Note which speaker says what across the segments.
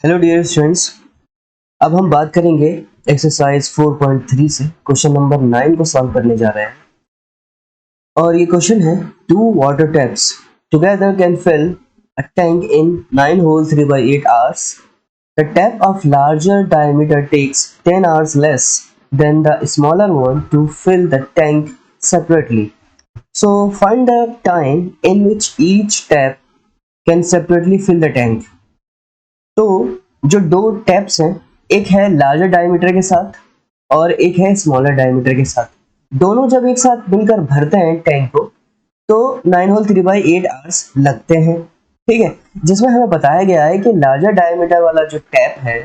Speaker 1: Hello dear students, अब हम बात करेंगे एक्सरसाइज 4.3 से क्वेश्चन नंबर 9 को सॉल्व करने जा रहे हैं। और ये क्वेश्चन है, two water taps together can fill a tank in 9 whole 3/8 hours. The tap of larger diameter takes 10 hours less than the smaller one to fill the tank separately. So find the time in which each tap can separately fill the tank. तो जो दो taps हैं, एक है larger diameter के साथ और एक है स्मॉलर डायमीटर के साथ, दोनों जब एक साथ मिलकर भरते हैं टैंक को तो 9 होल 3/8 आवर्स लगते हैं। ठीक है, जिसमें हमें बताया गया है कि लार्जर डायमीटर वाला जो टैप है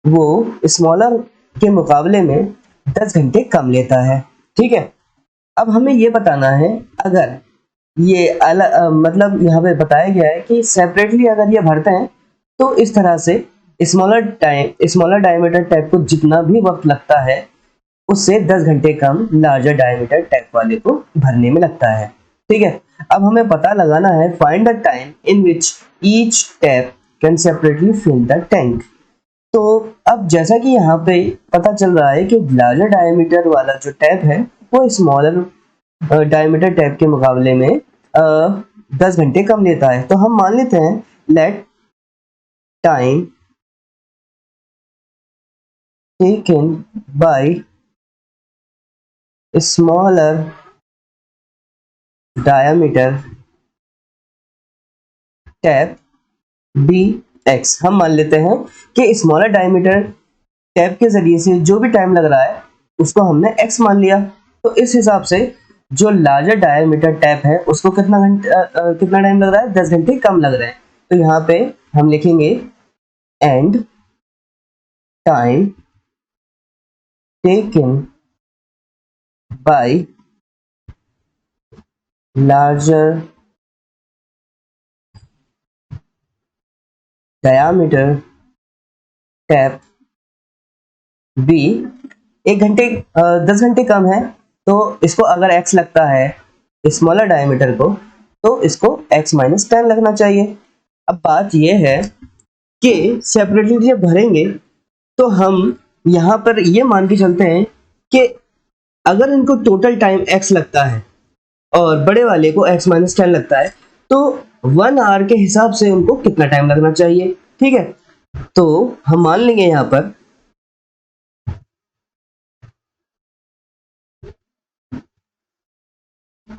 Speaker 1: वो स्मॉलर के मुकाबले में 10 घंटे कम लेता है। ठीक है, अब हमें ये बताना है, अगर ये मतलब यहाँ पे बताया गया है कि सेपरेटली अगर ये भरते हैं तो इस तरह से स्मॉलर डायमीटर टैप को जितना भी वक्त लगता है उससे 10 घंटे कम लार्जर डायमीटर टैप वाले को भरने में लगता है। ठीक है, अब हमें पता लगाना है, find the time in which each tap can separately fill the tank. तो अब जैसा कि यहाँ पे पता चल रहा है कि लार्जर डायमीटर वाला जो टैप है वो स्मॉलर डायमीटर टैप के मुकाबले में 10 घंटे कम लेता है, तो हम मान लेते हैं let time taken by smaller diameter tap be X. हम मान लेते हैं कि स्मॉलर डायमीटर टैप के जरिए से जो भी टाइम लग रहा है उसको हमने एक्स मान लिया। तो इस हिसाब से जो लार्जर डायमीटर टैप है उसको कितना टाइम लग रहा है, 10 घंटे कम लग रहे हैं। तो यहाँ पे हम लिखेंगे and time taken by larger diameter tap B 1 घंटे 10 घंटे कम है, तो इसको अगर x लगता है स्मॉलर डायमीटर को तो इसको x माइनस 10 लगना चाहिए। अब बात यह है कि सेपरेटली जब भरेंगे तो हम यहाँ पर ये मान के चलते हैं कि अगर इनको टोटल टाइम x लगता है और बड़े वाले को x माइनस 10 लगता है तो 1 आवर के हिसाब से उनको कितना टाइम लगना चाहिए। ठीक है, तो हम मान लेंगे यहाँ पर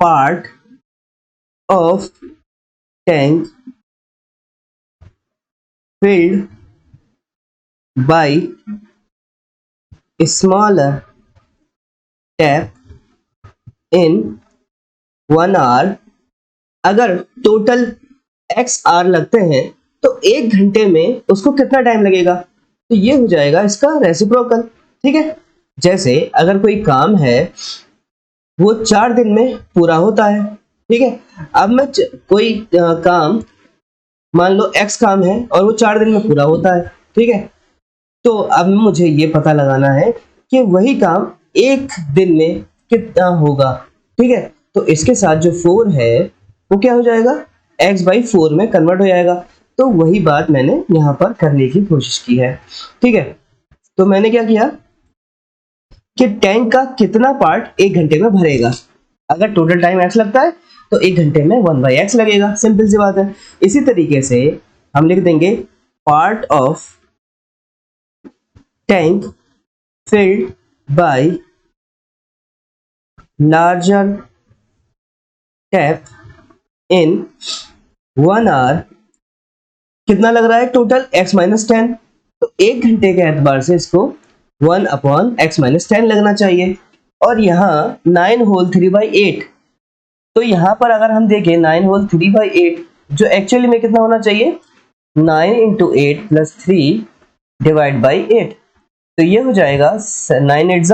Speaker 1: part of tank filled by smaller tap in 1 hour। अगर टोटल x आर लगते हैं तो 1 घंटे में उसको कितना टाइम लगेगा, तो ये हो जाएगा इसका रेसिप्रोकल। ठीक है, जैसे अगर कोई काम है वो 4 दिन में पूरा होता है। ठीक है, अब मैं कोई काम मान लो x काम है और वो 4 दिन में पूरा होता है। ठीक है, तो अब मुझे ये पता लगाना है कि वही काम 1 दिन में कितना होगा। ठीक है, तो इसके साथ जो 4 है वो क्या हो जाएगा, x/4 में कन्वर्ट हो जाएगा। तो वही बात मैंने यहाँ पर करने की कोशिश की है। ठीक है, तो मैंने क्या किया कि टैंक का कितना पार्ट 1 घंटे में भरेगा। अगर टोटल टाइम x लगता है तो 1 घंटे में 1/x लगेगा, सिंपल सी बात है। इसी तरीके से हम लिख देंगे part of tank filled by larger tap in 1 hour कितना लग रहा है टोटल x माइनस 10, तो 1 घंटे के एतबार से इसको 1/x माइनस 10 लगना चाहिए। और यहाँ 9 होल 3/8, तो यहाँ पर अगर हम देखें 9 होल 3/8 जो एक्चुअली में कितना होना चाहिए, 9 इंटू 8 प्लस 3 डिवाइड बाई 8, तो ये हो जाएगा 9 8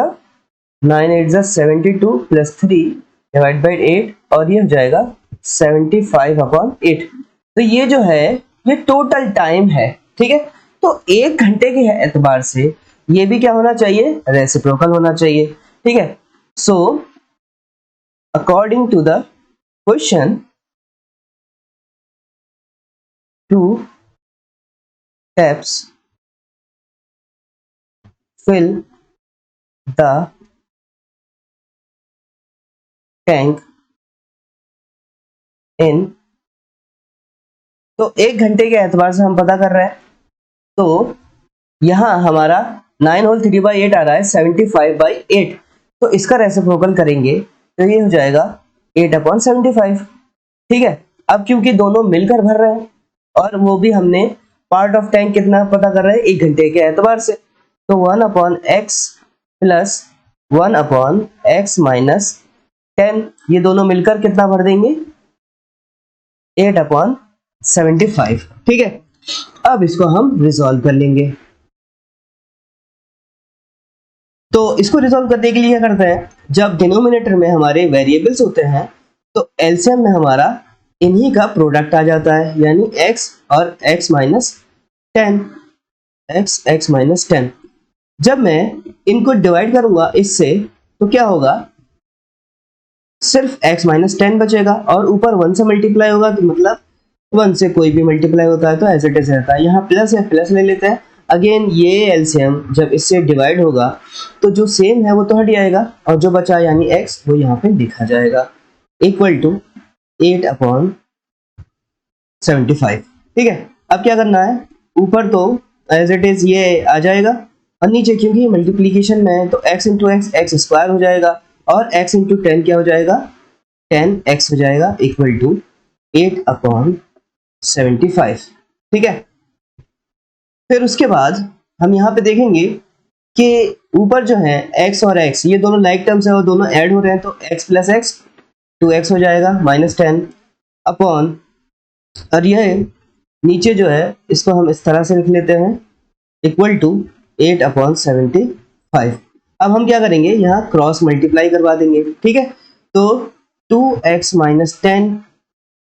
Speaker 1: जा 72 प्लस 3 डिवाइड बाई 8 और ये हो जाएगा 75/8। तो ये जो है ये टोटल टाइम है। ठीक है, तो 1 घंटे के एतबार से ये भी क्या होना चाहिए, रेसिप्रोकल होना चाहिए। ठीक है, so according to the question, two taps fill the tank in, तो 1 घंटे के एतबार से हम पता कर रहे हैं, तो यहाँ हमारा 9 होल 3/8 आ रहा है 75/8, तो इसका रेसिप्रोकल करेंगे तो ये हो जाएगा 8/75। ठीक है, अब क्योंकि दोनों मिलकर भर रहे हैं और वो भी हमने पार्ट ऑफ टैंक कितना पता कर रहे हैं 1 घंटे के एतबार से, तो 1/x प्लस 1/x माइनस 10, ये दोनों मिलकर कितना भर देंगे 8/75। ठीक है, अब इसको हम रिजॉल्व कर लेंगे। तो इसको रिजॉल्व करने के लिए क्या करते हैं, जब डिनोमिनेटर में हमारे वेरिएबल्स होते हैं तो एलसीएम में हमारा इन्हीं का प्रोडक्ट आ जाता है, यानी x और x माइनस 10। जब मैं इनको डिवाइड करूंगा इससे तो क्या होगा, सिर्फ x माइनस 10 बचेगा और ऊपर 1 से मल्टीप्लाई होगा, तो मतलब 1 से कोई भी मल्टीप्लाई होता है तो एज इट इज रहता है। यहाँ प्लस है, प्लस ले लेते हैं। अगेन ये एलसीएम जब इससे डिवाइड होगा तो जो सेम है वो तो हट जाएगा और जो बचा यानी x वो यहाँ पे लिखा जाएगा इक्वल टू 8/75। ठीक है, अब क्या करना है, ऊपर तो एज इट इज ये आ जाएगा और नीचे क्योंकि मल्टीप्लीकेशन में है तो x into x x square हो जाएगा और x इंटू 10 क्या हो जाएगा 10x हो जाएगा इक्वल टू 8/75। ठीक है, फिर उसके बाद हम यहाँ पे देखेंगे कि ऊपर जो है x और x ये दोनों लाइक टर्म्स है, वो दोनों ऐड हो रहे हैं, तो x प्लस एक्स 2x हो जाएगा माइनस 10 अपॉन, और यह नीचे जो है इसको हम इस तरह से लिख लेते हैं इक्वल टू 8/75। अब हम क्या करेंगे, यहाँ क्रॉस मल्टीप्लाई करवा देंगे। ठीक है, तो 2x माइनस 10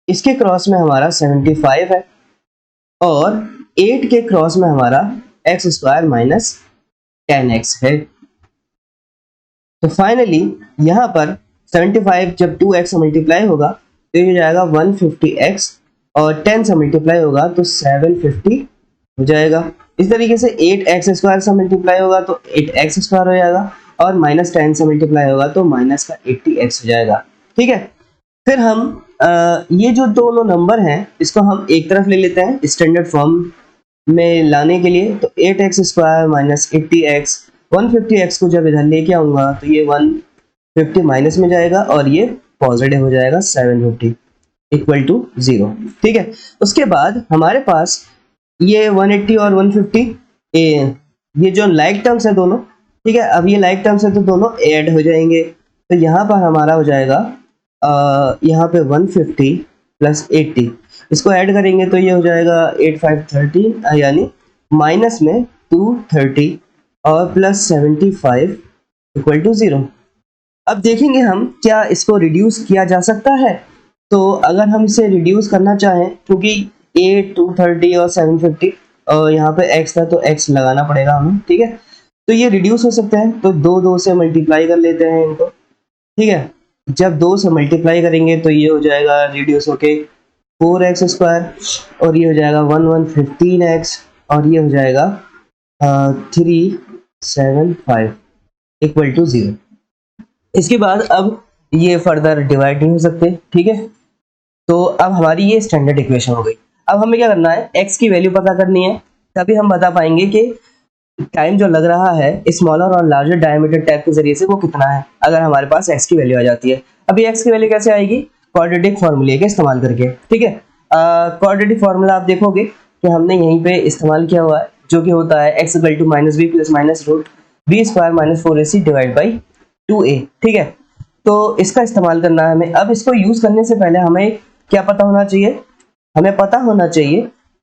Speaker 1: इसके क्रॉस में हमारा 75 है और 8 के क्रॉस में हमारा एक्स स्क्वायर माइनस 10x है। तो फाइनली यहाँ पर 75 जब 2x से मल्टीप्लाई होगा तो ये हो जाएगा 150x और 10 से मल्टीप्लाई होगा तो 750 हो जाएगा। इस तरीके से 8x स्क्वायर से मल्टीप्लाई होगा तो 8x स्क्वायर हो जाएगा और माइनस 10 से मल्टीप्लाई होगा तो माइनस का 80x हो जाएगा। ठीक है, फिर हम ये जो दोनों नंबर हैं इसको हम एक तरफ ले लेते हैं स्टैंडर्ड फॉर्म में लाने के लिए, तो 8x square minus 80x, 150x को जब इधर लेके आऊंगा तो ये 150 माइनस में जाएगा और ये पॉजिटिव हो जाएगा 750 इक्वल टू 0। ठीक है, उसके बाद हमारे पास ये 180 और 150 ये जो लाइक टर्म्स है दोनों, ठीक है, अब ये लाइक टर्म्स है तो दोनों ऐड हो जाएंगे, तो यहाँ पर हमारा हो जाएगा यहाँ पे 150 प्लस 80, इसको ऐड करेंगे तो ये हो जाएगा 8530 यानी माइनस में 230 और प्लस 75 इक्वल टू 0। अब देखेंगे हम क्या इसको रिड्यूस किया जा सकता है, तो अगर हम इसे रिड्यूस करना चाहें क्योंकि 8 230 और 750 और यहाँ पे x था तो x लगाना पड़ेगा हमें। ठीक है, तो ये रिड्यूस हो सकते हैं, तो 2 से मल्टीप्लाई कर लेते हैं इनको। ठीक है, जब 2 से मल्टीप्लाई करेंगे तो ये हो जाएगा रिड्यूस होके 4x स्क्वायर और ये हो जाएगा 1115x और ये हो जाएगा 375 इक्वल टू 0। इसके बाद अब ये फर्दर डिवाइड नहीं हो सकते। ठीक है, तो अब हमारी ये स्टैंडर्ड इक्वेशन हो गई। अब हमें क्या करना है, x की वैल्यू पता करनी है, तभी हम बता पाएंगे कि टाइम जो लग रहा है स्मॉलर और लार्जर डायमीटर टैप के जरिए से वो कितना है, अगर हमारे पास x की वैल्यू आ जाती है। अभी x की वैल्यू कैसे आएगी, क्वाड्रेटिक फॉर्मूले के इस्तेमाल करके। ठीक है, क्वाड्रेटिक फॉर्मूला आप देखोगे कि हमने यहीं पे इस्तेमाल किया हुआ है, जो कि होता है x equal to minus B plus minus root B square minus 4ac divide by 2a। ठीक है, तो इसका इस्तेमाल करना है हमें। अब इसको यूज करने से पहले हमें क्या पता होना चाहिए, हमें पता होना चाहिए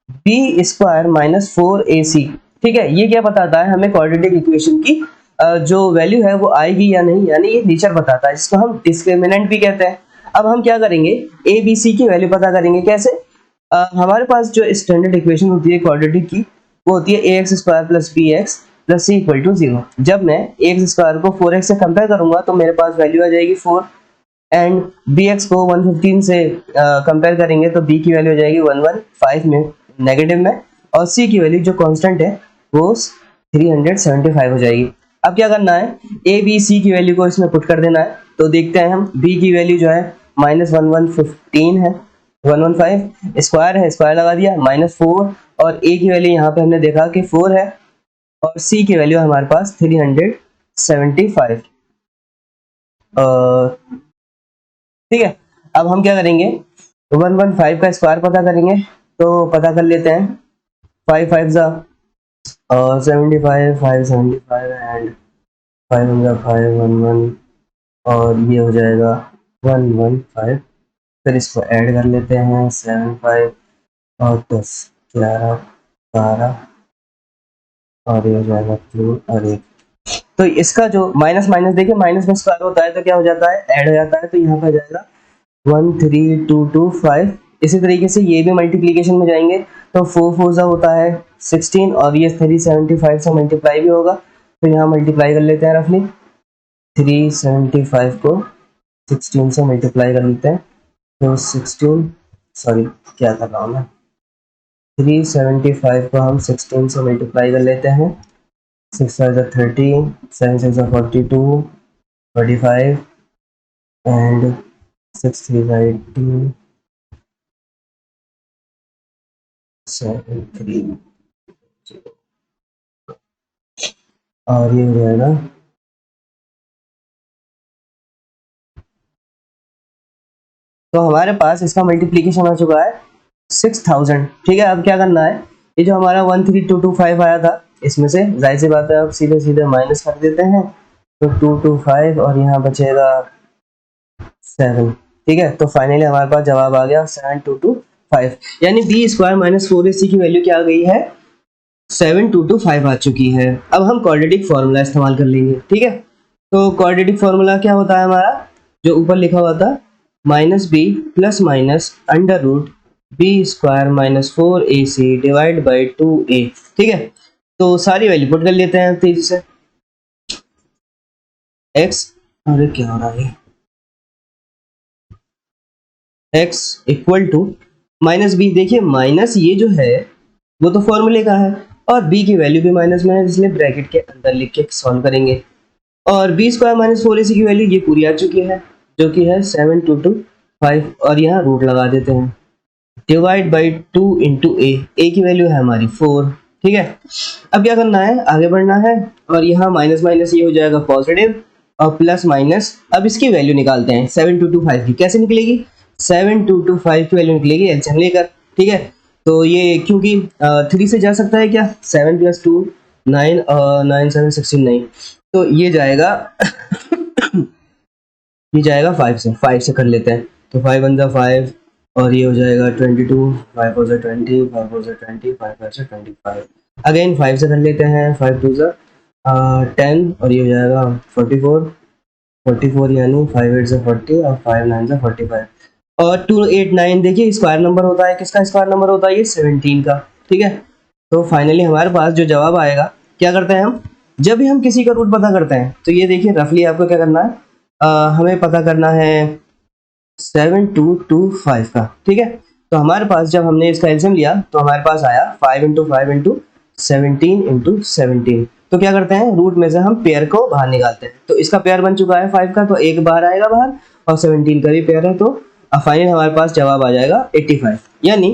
Speaker 1: बी स्क्वायर माइनस 4ac। ठीक है, ये क्या बताता है हमें, क्वाड्रेटिक इक्वेशन की जो वैल्यू है वो आएगी या नहीं, यानी ये नेचर बताता है, जिसको हम डिस्क्रिमिनेंट भी कहते हैं। अब हम क्या करेंगे, ए बी सी की वैल्यू पता करेंगे। कैसे, हमारे पास जो स्टैंडर्ड इक्वेशन होती है क्वाड्रेटिक की वो होती है a x square plus b x plus c equal to 0। जब मैं ए एक्स स्क्वायर को 4x से कंपेयर करूंगा तो मेरे पास वैल्यू आ जाएगी 4 एंड बी एक्स को 115 से कंपेयर करेंगे तो बी की वैल्यू हो जाएगी 115 में नेगेटिव में, और सी की वैल्यू जो कांस्टेंट है वो 375 हो जाएगी। अब क्या करना है, ए बी सी की वैल्यू को इसमें पुट कर देना है। तो देखते हैं हम, बी की वैल्यू जो है -1115 है, 115 स्क्वायर है, स्क्वायर लगा दिया, -4 और ए की वैल्यू यहाँ पे हमने देखा कि 4 है और सी की वैल्यू हमारे पास 375। ठीक है, अब हम क्या करेंगे, 115 का स्क्वायर पता करेंगे। तो पता कर लेते हैं, 5 5 जा 75, 575 एंड 5 5 1 1 और ये हो जाएगा 115। फिर इसको ऐड कर लेते हैं, 7 5 और 10 11 12 और ये हो जाएगा 2 और 1। तो इसका जो माइनस माइनस देखिए, माइनस में स्क्वायर होता है तो क्या हो जाता है, ऐड हो जाता है। तो यहाँ पे आ जाएगा 13225। इसी तरीके से ये भी मल्टीप्लीकेशन में जाएंगे तो 4 4 सा होता है 16 और ये 375 से मल्टीप्लाई भी होगा। तो यहाँ मल्टीप्लाई कर लेते हैं रफली, 375 को 16 से मल्टीप्लाई कर लेते हैं। तो 16, सॉरी क्या कर रहा हूँ मैं, 375 को हम 16 से मल्टीप्लाई कर लेते हैं। 6 5 30, 7 6 42, 45 एंड 6 3 18, 7 3 और ये हो जाएगा तो हमारे पास इसका मल्टीप्लीकेशन आ चुका है 6000। ठीक है, अब क्या करना है, ये जो हमारा 13225 आया था इसमें से जाहिर सी बात है अब सीधे सीधे माइनस कर देते हैं। तो 225 और यहाँ बचेगा 7। ठीक है, तो फाइनली हमारे पास जवाब आ गया 7225, यानी बी स्क्वायर माइनस 4ac की वैल्यू क्या आ गई है, 7225 आ चुकी है। अब हम क्वाड्रेटिक फॉर्मूला इस्तेमाल कर लेंगे। ठीक है, तो क्वाड्रेटिक फॉर्मूला क्या होता है हमारा, जो ऊपर लिखा हुआ था, minus B plus minus under root B square minus 4ac divide by 2a। ठीक है, तो सारी वैल्यू पुट कर लेते हैं तेजी से। x, अरे क्या हो रहा है, x equal to minus B. देखिए माइनस ये जो है वो तो फॉर्मूले का है और b की वैल्यू भी माइनस में है, इसलिए ब्रैकेट के अंदर लिख के सॉल्व करेंगे। और बी स्क्वायर माइनस 4ac की वैल्यू ये पूरी आ चुकी है जो कि है 7225 और यहाँ रूट लगा देते हैं, डिवाइड बाई 2 इंटू ए की वैल्यू है हमारी 4। ठीक है, अब क्या करना है, आगे बढ़ना है और यहाँ माइनस माइनस ये हो जाएगा पॉजिटिव और प्लस माइनस। अब इसकी वैल्यू निकालते हैं 7225 की, कैसे निकलेगी, 7225 की वैल्यू निकलेगी एलसीएम लेकर। ठीक है, तो ये क्योंकि 3 से जा सकता है क्या, 7 + 2 9 और 9 7 16 9, तो ये जाएगा ये जाएगा 5 से कर लेते हैं। तो 5 1 5 और ये हो जाएगा 22, 5 4 20, 5 4 20, 5 5 25। अगेन 5 से कर लेते हैं, 5 2 10 और ये हो जाएगा 44 यानी 5 8 40 और 5 9 45 और 2 8 9। देखिए स्क्वायर नंबर होता है, किसका स्क्वायर नंबर होता है, ये 17 का। ठीक है, तो फाइनली हमारे पास जो जवाब आएगा, क्या करते हैं हम, जब भी हम किसी का रूट पता करते हैं तो ये देखिए रफली आपको क्या करना है, हमें पता करना है 7225 का। ठीक है, तो हमारे पास जब हमने इसका एलसीएम लिया तो हमारे पास आया 5 × 5 × 17 × 17। तो क्या करते हैं, रूट में से हम पेयर को बाहर निकालते हैं। तो इसका पेयर बन चुका है 5 का, तो एक बाहर आएगा बाहर और 17 का भी पेयर है, तो फाइनल हमारे पास जवाब आ जाएगा 85। यानी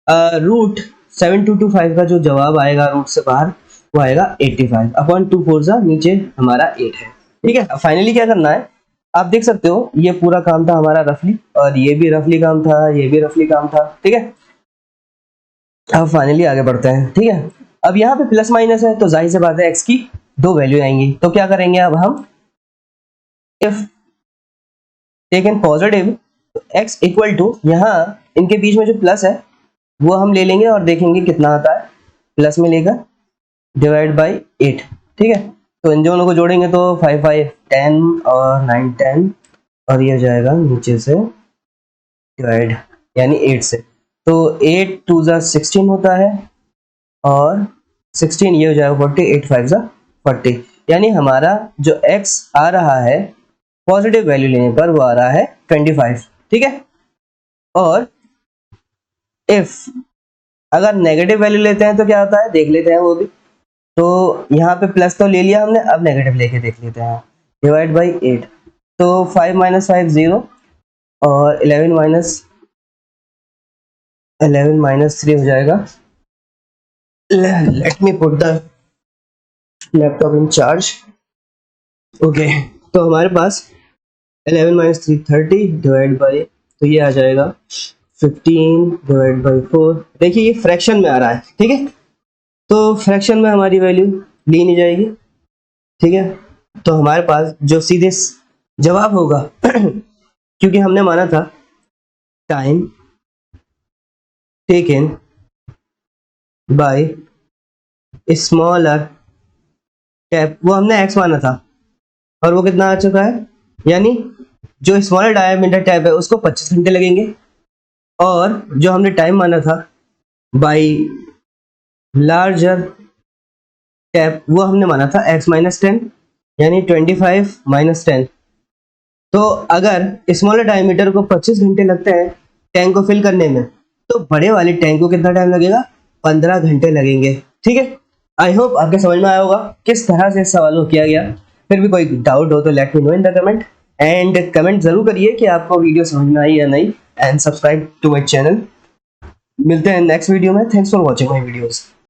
Speaker 1: रूट 7225 का जो जवाब आएगा रूट से बाहर वो आएगा 85 अपॉन 2 4 नीचे हमारा 8 है। ठीक है, फाइनली क्या करना है, आप देख सकते हो ये पूरा काम था हमारा रफली और ये भी रफली काम था, ये भी रफली काम था। ठीक है, अब फाइनली आगे बढ़ते हैं। ठीक है, अब यहाँ पे प्लस माइनस है तो जाहिर सी बात है x की दो वैल्यू आएंगी। तो क्या करेंगे अब हम, इफ टेकन पॉजिटिव तो x इक्वल टू, यहाँ इनके बीच में जो प्लस है वो हम ले लेंगे और देखेंगे कितना आता है, प्लस में लेकर डिवाइड बाई 8। ठीक है, तो इन दोनों को जोड़ेंगे तो 5 5 10 और 9 10 और ये हो जाएगा नीचे से डिवाइड यानी 8 से। तो 8 2 16 होता है और 16 ये हो जाएगा 40, 8 5 40। यानी हमारा जो x आ रहा है पॉजिटिव वैल्यू लेने पर वो आ रहा है 25। ठीक है, और इफ अगर नेगेटिव वैल्यू लेते हैं तो क्या होता है देख लेते हैं वो भी। तो यहाँ पे प्लस तो ले लिया हमने, अब नेगेटिव लेके देख लेते हैं। डिवाइड बाई 8, तो 5 माइनस 5 0 और 11 माइनस 3 हो जाएगा। Let me put the laptop in charge. Okay, तो हमारे पास 11 माइनस 3 30 डिवाइड बाई, तो ये आ जाएगा 15 डिवाइड बाई 4। देखिए ये फ्रैक्शन में आ रहा है, ठीक है, तो फ्रैक्शन में हमारी वैल्यू ली नहीं जाएगी, ठीक है। तो हमारे पास जो सीधे जवाब होगा क्योंकि हमने माना था time taken by smaller tap, वो हमने x माना था और वो कितना आ चुका है, यानी जो स्मॉलर डायमीटर टैप है उसको 25 घंटे लगेंगे, और जो हमने टाइम माना था बाई लार्जर टैप वो हमने माना था x माइनस 10, यानी 25 माइनस 10। तो अगर स्मॉलर डायमीटर को 25 घंटे लगते हैं टैंक को फिल करने में, तो बड़े वाले टैंक को कितना टाइम लगेगा, 15 घंटे लगेंगे, ठीक है। आई होप आपके समझ में आया होगा किस तरह से इस सवाल को किया गया। फिर भी कोई डाउट हो तो let me know in the comment, and comment जरूर करिए कि आपको वीडियो समझ में आई या नहीं, and subscribe to my channel. मिलते हैं नेक्स्ट वीडियो में। Thanks for watching my videos.